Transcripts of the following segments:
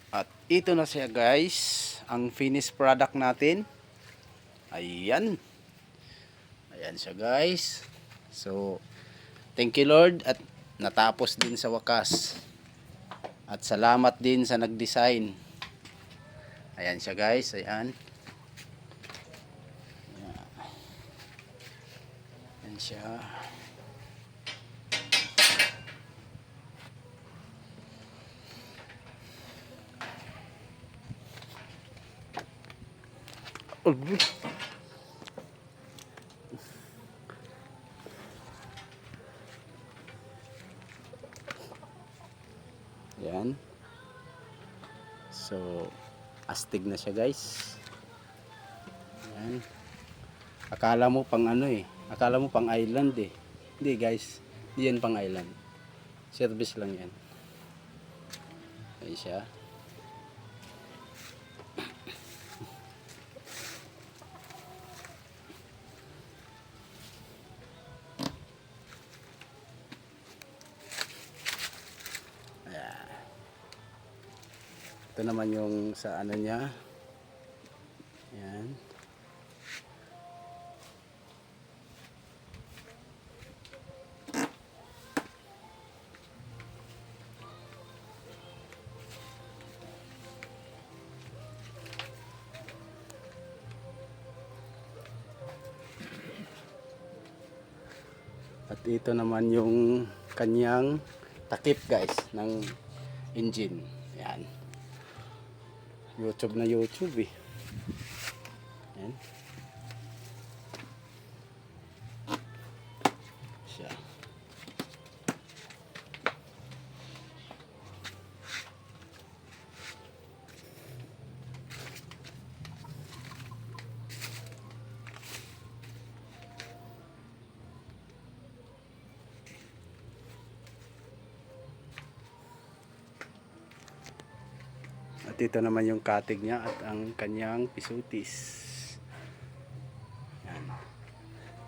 At ito na siya guys, ang finished product natin. Ayan. Ayan siya guys. So, thank you Lord at natapos din sa wakas. At salamat din sa nag-design. Ayan siya guys, ayan. Ayan siya. Ayan. So, astig na siya guys. Ayan. Akala mo pang ano eh. Akala mo pang island eh. Hindi guys. Hindi yan pang island. Service lang yan. Ayan siya. Ayan. Ito naman yung sa ano niya. Ayan. At ito naman yung kanyang takip guys ng engine. Ayan. YouTube na YouTube eh. Ayan. Siya. At ito naman yung katig niya at ang kanyang pisutis. Yan.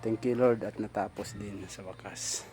Thank you Lord at natapos din sa wakas.